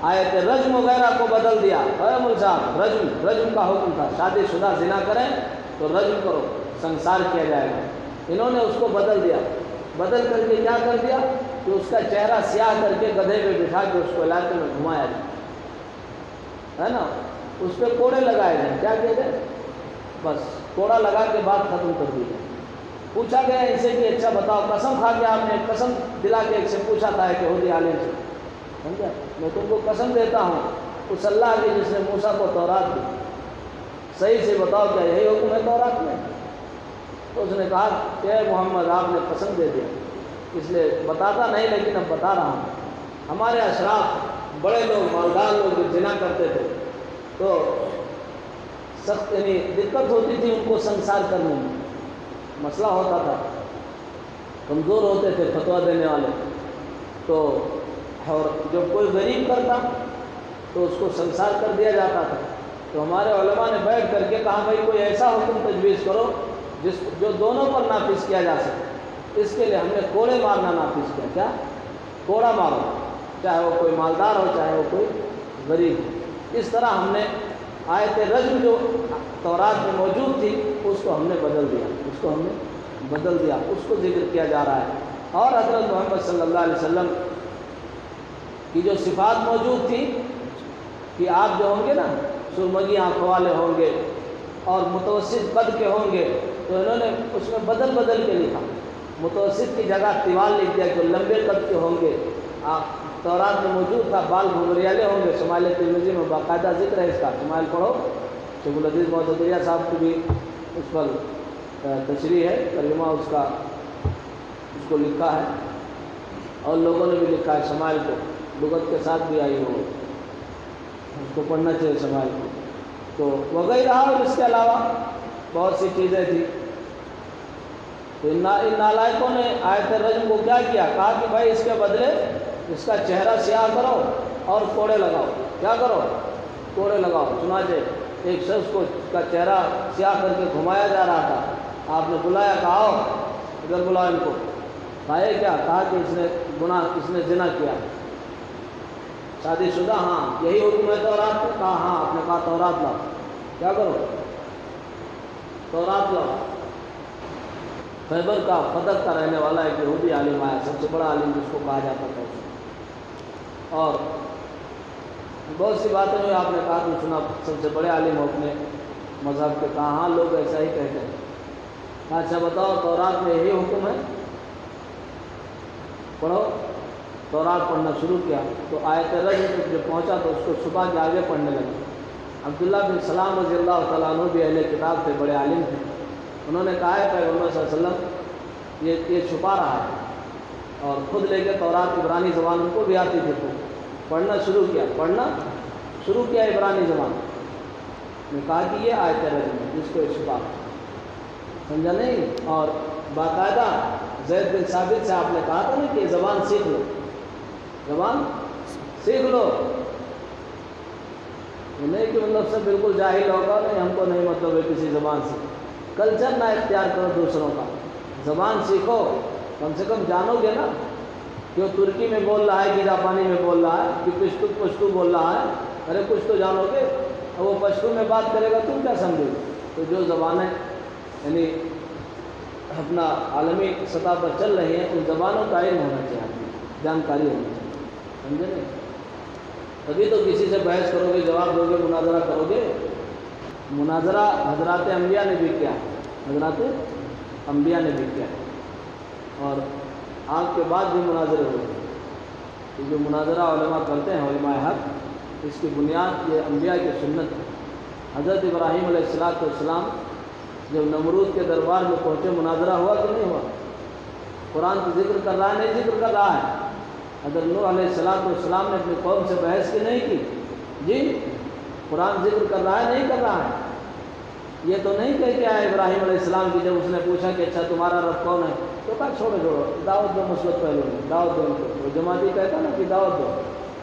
آیت رجم وغیرہ کو بدل دیا۔ اے مول صاحب، رجم کا حکم تھا، شادی شدہ زنا کریں تو رجم کرو، سنسار کیا جائے گا۔ انہوں نے اس کو بدل دیا، بدل کر کے کیا کر دیا کہ اس کا چہرہ سیاہ کر کے گدھے پہ بٹھا کے اس کو علاقے میں گھمایا جائے، ہے نا، اس پہ کوڑے لگائے جائیں۔ کیا کیا جائے؟ بس کوڑا لگا کے بات ختم کر دی جائے۔ پوچھا گیا ان سے کہ اچھا بتاؤ، قسم کھا کے آپ نے قسم دلا کے ایک سے پوچھا تھا کہ یہودی عالم سے، سمجھا، میں تم کو قسم دیتا ہوں اس اللہ کی جس نے موسیٰ کو تورات دی، صحیح سے بتاؤ کیا یہی حکم ہے تورات میں؟ تو اس نے کہا کہ اے محمد، آپ نے قسم دے دیا، اس لیے بتاتا نہیں لیکن اب بتا رہا ہوں۔ ہمارے اشراف بڑے لوگ، مالدار لوگ جو زنا کرتے تھے تو سخت یعنی دقت ہوتی تھی ان کو سنسار کرنے میں، مسئلہ ہوتا تھا۔ کمزور ہوتے تھے فتویٰ دینے والے، تو اور جب کوئی غریب کرتا تو اس کو سنسار کر دیا جاتا تھا۔ تو ہمارے علماء نے بیٹھ کر کے کہا بھائی کوئی ایسا حکم تجویز کرو جو دونوں پر نافذ کیا جا سکے۔ اس کے لیے ہم نے کوڑے مارنا نافذ کیا۔ کیا؟ کوڑا مارو، چاہے وہ کوئی مالدار ہو چاہے وہ کوئی غریب ہو۔ اس طرح ہم نے آیت رجم جو تورات میں موجود تھی اس کو ہم نے بدل دیا، اس کو ذکر کیا جا رہا ہے۔ اور حضرت محمد صلی اللہ علیہ وسلم کی جو صفات موجود تھی کہ آپ جو ہوں گے نا سرمگی آنکھوں والے ہوں گے اور متوسط قد کے ہوں گے، تو انہوں نے اس میں بدل کے لکھا۔ متوسط کی جگہ طوال لکھ دیا کہ لمبے قد کے ہوں گے۔ تورات میں موجود تھا بال گھنگریالے ہوں گے، شمائل ترمذی میں باقاعدہ ذکر ہے اس کا، شمائل پڑھو، شیخ العزیز محدودیہ صاحب کی بھی اس پر تشریح ہے، ترجمہ اس کو لکھا ہے، اور لوگوں نے بھی لکھا ہے شمائل کو، لغت کے ساتھ بھی آئی ہو، اس کو پڑھنا چاہیے شمائل کو۔ تو وغیرہ اور اس کے علاوہ بہت سی چیزیں تھیں۔ تو ان نالائقوں نے آیت رجم کو کیا کیا؟ کہا کہ بھائی اس کے بدلے اس کا چہرہ سیاہ کرو اور کوڑے لگاؤ۔ کیا کرو؟ کوڑے لگاؤ۔ چنانچہ ایک شخص کو اس کا چہرہ سیاہ کر کے گھمایا جا رہا تھا، آپ نے بلایا، کہا آؤ ادھر بلاؤ ان کو۔ کہا یہ کیا؟ کہا کہ اس نے زنا کیا، شادی شدہ۔ ہاں یہی حکم ہے تورات کا؟ کہا ہاں۔ آپ نے کہا تورات لاؤ۔ کیا کرو؟ تورات لاؤ۔ خیبر کا فتح کا رہنے والا ایک یہودی عالم آیا، سب سے بڑا عالم جس کو کہا جاتا تھا، اور بہت سی باتیں ہوئی، آپ نے کہا کہ سنا سب سے بڑے عالم ہو اپنے مذہب کے۔ کہا ہاں لوگ ایسا ہی کہتے ہیں۔ کہا اچھا بتاؤ تورات میں یہی حکم ہے؟ پڑھو۔ تورات پڑھنا شروع کیا تو آیت رجم جب پہنچا تو اس کو چھپا کے آگے پڑھنے لگے۔ عبداللہ بن سلام رضی اللہ تعالیٰ عنہ بھی اہل کتاب تھے، بڑے عالم تھے۔ انہوں نے کہا ہے پیغمبر صلی اللہ علیہ وسلم یہ چھپا رہا ہے، اور خود لے کے تورات عبرانی زبان ان کو بھی آتی تھی، تو پڑھنا شروع کیا عبرانی زبان نے۔ کہا کہ یہ آیت رجم ہے جس کو چھپا، سمجھا نہیں؟ اور باقاعدہ زید بن ثابت سے آپ نے کہا تھا نا کہ زبان سیکھ لو، زبان سیکھ لو، نہیں کہ مطلب سے بالکل جاہل ہوگا، نہیں ہم کو نہیں مطلب ہے کسی زبان سے۔ کلچر نہ اختیار کرو دوسروں کا، زبان سیکھو، کم سے کم جانو گے نا کہ وہ ترکی میں بول رہا ہے کہ جاپانی میں بول رہا ہے کہ پشتو بول رہا ہے، ارے کچھ تو جانو گے۔ اور وہ پشتو میں بات کرے گا تم کیا سمجھو گے؟ تو جو زبانیں یعنی اپنا عالمی سطح پر چل رہی ہیں ان زبانوں کا علم ہونا چاہیے، جانکاری ہونی چاہیے، سمجھے نہیں؟ تبھی تو کسی سے بحث کرو گے، جواب دو گے، مناظرہ کرو گے۔ مناظرہ حضرات انبیاء نے بھی کیا، حضرات انبیاء نے بھی کیا، اور آج کے بعد بھی مناظرے ہوئے۔ یہ جو مناظرہ علماء کرتے ہیں، علماء حق، اس کی بنیاد یہ انبیاء کی سنت ہے۔ حضرت ابراہیم علیہ السلام جب نمرود کے دربار میں پہنچے، مناظرہ ہوا کہ نہیں ہوا؟ قرآن تو ذکر کر رہا ہے، نہیں ذکر کر رہا ہے؟ حضرت نوح علیہ السلام نے اپنی قوم سے بحث کی نہیں کی؟ جی قرآن ذکر کر رہا ہے نہیں کر رہا ہے؟ یہ تو نہیں کہہ کے آیا ابراہیم علیہ السلام کی جب اس نے پوچھا کہ اچھا تمہارا رب کون ہے، تو کہا چھوڑو دعوت دو مثبت پہلو میں، دعوت دو ان کو۔ وہ جماعتی کہتا نا کہ دعوت دو،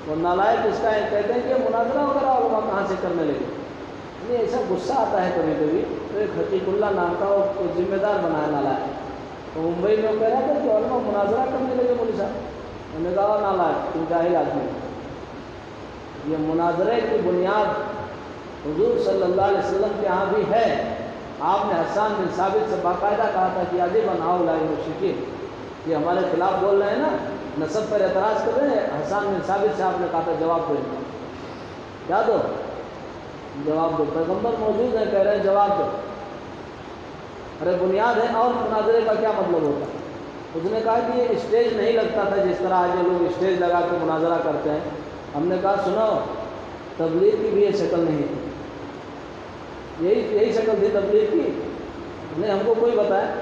وہ نالائق اس کا کہتے ہیں کہ مناظرہ وغیرہ علماء کہاں سے کرنے لگے۔ یہ ایسا غصہ آتا ہے کبھی کبھی، تو ایک حقیق اللہ نام کا وہ ذمہ دار بنایا نالائق، تو ممبئی میں وہ کہہ رہا تھا کہ علماء مناظرہ کرنے لگے مولوی صاحب، انہوں نے کہا نالائق تم جاہل آدمی۔ یہ مناظرے کی بنیاد حضور صلی اللہ علیہ وسلم کے ہاں بھی ہے۔ آپ نے حسان بن ثابت سے باقاعدہ کہا تھا کہ عجیباً ہؤلاء مشرکین، یہ ہمارے خلاف بول رہے ہیں نا، نسب پر اعتراض کر رہے ہیں۔ حسان بن ثابت سے آپ نے کہا تھا جواب دو، کیا دو؟ جواب دو۔ پیغمبر موجود ہیں، کہہ رہے ہیں جواب دو۔ ارے بنیاد ہے، اور مناظرے کا کیا مطلب ہوتا ہے؟ اس نے کہا کہ یہ اسٹیج نہیں لگتا تھا جس طرح آج لوگ اسٹیج لگا کے مناظرہ کرتے ہیں۔ ہم نے کہا سنو، تبلیغ کی بھی یہ شکل نہیں تھی، یہی شکل تھی تبلیغ کی؟ نہیں، ہم کو کوئی بتایا۔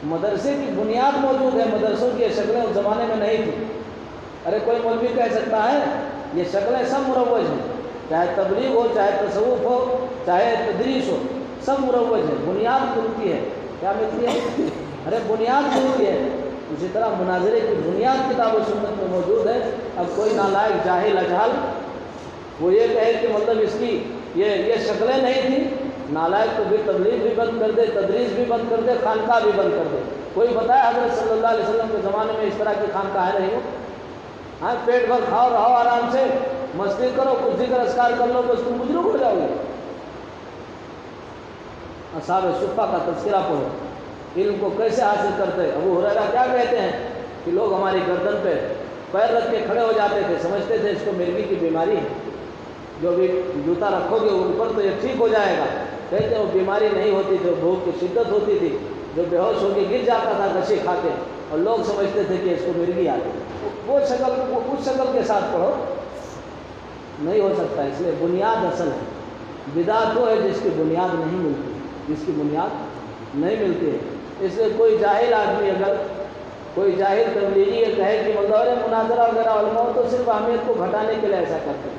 مدرسے کی بنیاد موجود ہے، مدرسوں کی یہ شکلیں اس زمانے میں نہیں تھیں۔ ارے کوئی مولوی کہہ سکتا ہے یہ شکلیں سب مروج ہیں، چاہے تبلیغ ہو، چاہے تصوف ہو، چاہے تدریس ہو، سب مروج ہیں، بنیاد ملتی ہے۔ کیا ملتی ہے؟ ارے بنیاد ملتی ہے۔ اسی طرح مناظرے کی بنیاد کتاب و سنت میں موجود ہے. اب کوئی نالائق جاہل اجہل وہ یہ کہے کہ مطلب اس کی یہ شکلیں نہیں تھیں، نالائق تو بھی تبلیغ بھی بند کر دے، تدریس بھی بند کر دے، خانقاہ بھی بند کر دے. کوئی بتائے حضرت صلی اللہ علیہ وسلم کے زمانے میں اس طرح کی خانقاہیں نہیں ہو؟ ہاں پیٹ بھر کھاؤ رہو آرام سے، مستی کرو، کچھ ذکر اذکار کر لو بس تم بزرگ ہو جاؤ گے. اصحاب صفہ کا تذکرہ پڑھو، علم کو کیسے حاصل کرتے. ابو ہریرہ کیا کہتے ہیں کہ لوگ ہماری گردن پہ پیر رکھ کے کھڑے ہو جاتے تھے، سمجھتے تھے اس کو مرغی کی بیماری ہے، جو بھی جوتا رکھو گے اوپر تو یہ ٹھیک ہو جائے گا. کہتے ہیں وہ بیماری نہیں ہوتی تھی، بھوک کی شدت ہوتی تھی، جو بے ہوش ہو کے گر جاتا تھا گچھی کھا کے، اور لوگ سمجھتے تھے کہ اس کو مرغی آتی. وہ شکل وہ اس شکل کے ساتھ پڑھو، نہیں ہو سکتا. اس لیے بنیاد اصل ہے. بدعت وہ ہے جس کی بنیاد نہیں ملتی، جس کی بنیاد نہیں ملتی ہے. اس لیے کوئی جاہل آدمی اگر کوئی جاہل تبلیغی یہ کہے کہ مطلب مناظرہ وغیرہ علماء تو صرف اہمیت کو گھٹانے کے لیے ایسا کرتے ہیں.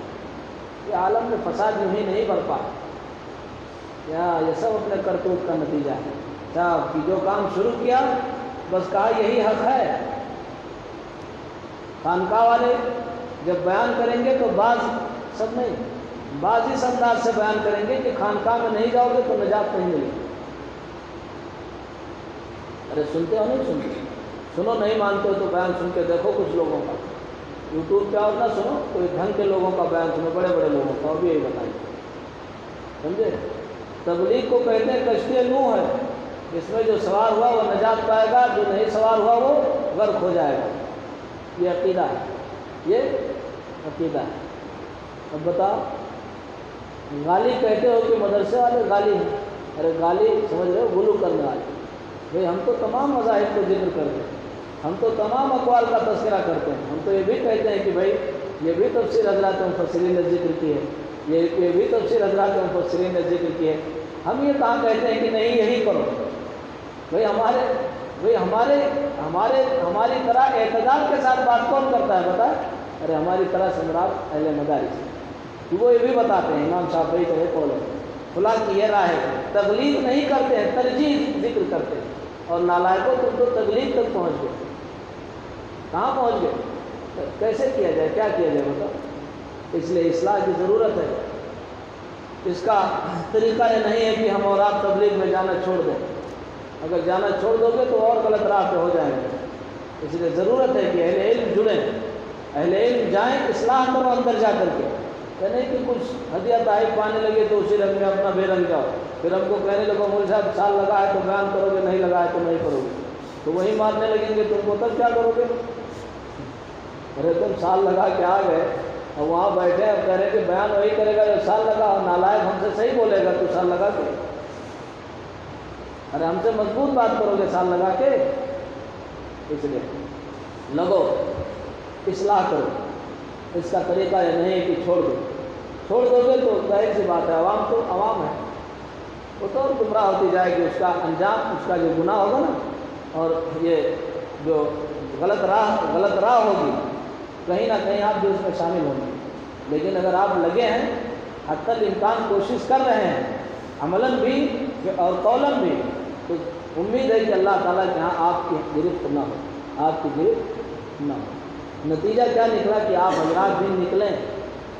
یہ عالم میں فساد یوں ہی نہیں برپا، یہ سب اپنے کرتوت کا نتیجہ ہے. صاحب کہ جو کام شروع کیا بس کہا یہی حق ہے. خانقاہ والے جب بیان کریں گے تو بعض سب نہیں، بعض اس انداز سے بیان کریں گے کہ خانقاہ میں نہیں جاؤ گے تو نجات نہیں ملے. ارے سنتے ہو نہیں سنتے؟ سنو، نہیں مانتے ہو تو بیان سن کے دیکھو کچھ لوگوں کا. یوٹیوب پہ اور نہ سنو، کوئی ڈھنگ کے لوگوں کا بیان سنو، بڑے بڑے لوگوں کا، اور بھی یہی بتائیں. سمجھے؟ تبلیغ کو کہتے ہیں کشتی نوح ہے، اس میں جو سوار ہوا وہ نجات پائے گا، جو نہیں سوار ہوا وہ غرق ہو جائے گا. یہ عقیدہ ہے، یہ عقیدہ ہے. اب بتاؤ، غالی کہتے ہو کہ مدرسے والے غالی ہیں. ارے غالی سمجھ رہے ہو؟ غلو کرنے والے. بھئی ہم تو تمام مذاہب کو ذکر کرتے ہیں، ہم تو تمام اقوال کا تذکرہ کرتے ہیں. ہم تو یہ بھی کہتے ہیں کہ بھائی یہ بھی تفسیر حضرات مفسرین نے ذکر کی ہے، یہ بھی تفسیر حضرات مفسرین نے ذکر کی ہے. ہم یہ کہاں کہتے ہیں کہ نہیں یہی کرو. بھئی ہماری طرح اعتدال کے ساتھ بات کون کرتا ہے بتائیں؟ ارے ہماری طرح سے مراد اہل مدارس، وہ یہ بھی بتاتے ہیں امام شافعی کا یہ قول ہے، فلاں کی یہ رائے ہے. تغلیظ نہیں کرتے ہیں، ترجیح ذکر کرتے ہیں. اور نالائقوں تم تو تغلیظ تک پہنچ گئے. کہاں پہنچ گئے؟ کیسے کیا جائے، کیا کیا جائے بتاؤ؟ اس لیے اصلاح کی ضرورت ہے. اس کا طریقہ یہ نہیں ہے کہ ہم اور آپ تبلیغ میں جانا چھوڑ دیں. اگر جانا چھوڑ دو گے تو اور غلط راہ پہ ہو جائیں گے. اس لیے ضرورت ہے کہ اہل علم جڑیں، اہل علم جائیں، اصلاح کرو اندر جا کر کے. یہ نہیں کہ کچھ ہدیہ تحائف پانے لگے تو اسی رنگ میں اپنا بے رنگ جاؤ، پھر ہم کو کہنے لگو مول صاحب سال لگا ہے تو بیان کرو گے، نہیں لگا ہے تو نہیں کرو گے، تو وہی مارنے لگیں گے تم کو، تب کیا کرو گے؟ ارے تم سال لگا کے آ گئے اور وہاں بیٹھے اب کہہ رہے کہ بیان وہی کرے گا جو سال لگا، اور نالائق ہم سے صحیح بولے گا تو سال لگا کے. ارے ہم سے مضبوط بات کرو گے سال لگا کے. اس لیے لگو، اصلاح کرو. اس کا طریقہ یہ نہیں ہے کہ چھوڑ دو گے تو ظاہر سی بات ہے عوام تو عوام ہے، وہ تو گمراہ ہوتی جائے گی. اس کا انجام، اس کا جو گناہ ہوگا نا، اور یہ جو غلط راہ ہوگی، کہیں نہ کہیں آپ بھی اس میں شامل ہوں گے. لیکن اگر آپ لگے ہیں، حتی الامکان کوشش کر رہے ہیں، عملاً بھی اور قولاً بھی، تو امید ہے کہ اللہ تعالیٰ کے یہاں آپ کی گرفت نہ ہو، آپ کی گرفت نہ ہو. نتیجہ کیا نکلا کہ آپ حضرات بھی نکلیں،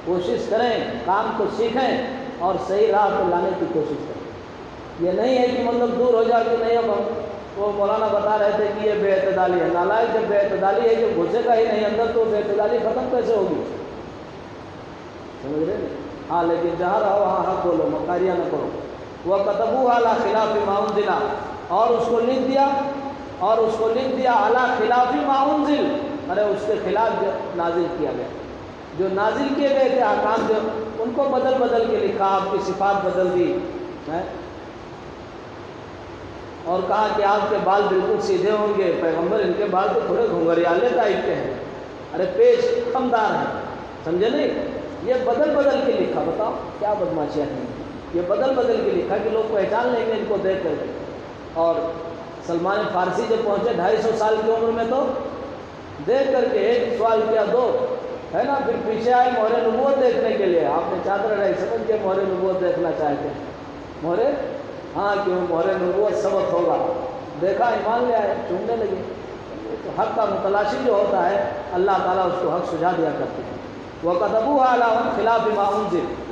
کوشش کریں، کام کو سیکھیں اور صحیح راہ پہ لانے کی کوشش کریں. یہ نہیں ہے کہ مطلب دور ہو جا کے نہیں. اب وہ مولانا بتا رہے تھے کہ یہ بے اعتدالی ہے. نالائق جب بے اعتدالی ہے، جو گھسے گا ہی نہیں اندر تو بے اعتدالی ختم کیسے ہوگی؟ سمجھ رہے ہیں؟ ہاں لیکن جہاں رہو وہاں حق بولو، مکاریاں نہ کرو. وہ کتبوہ علی خلاف ما انزل، اور اس کو لکھ دیا علی خلاف ما انزل، ارے اس کے خلاف جو نازل کیا گیا، جو نازل کیے گئے تھے احکام، جو ان کو بدل کے لکھا، آپ کی صفات بدل دی ہے، اور کہا کہ آپ کے بال بالکل سیدھے ہوں گے. پیغمبر ان کے بال تو تھوڑے گھنگریالے ٹائپ کے ہیں، ارے پیش خمدار ہیں، سمجھے نہیں؟ یہ بدل کے لکھا. بتاؤ کیا بدماشیاں ہیں. یہ بدل کے لکھا کہ لوگ پہچان لیں گے ان کو دیکھ کر کے. اور سلمان فارسی جب پہنچے 250 سال کی عمر میں تو دیکھ کر کے ایک سوال کیا، دو ہے نا، پھر پیچھے آئے مہر نبوت دیکھنے کے لیے. آپ نے چادر اڑائی، سمجھ کے مہر نبوت دیکھنا چاہتے ہیں. مہر ہاں کہ وہ مہر نبوت ثبت ہوگا. دیکھا، ایمان لے آئے، چومنے لگے. تو حق کا متلاشی جو ہوتا ہے اللہ تعالیٰ اس کو حق سجا دیا کرتے ہیں۔ وَكَتَبُوهَا عَلَىٰ خِلَافِ مَا أُنزِلَ،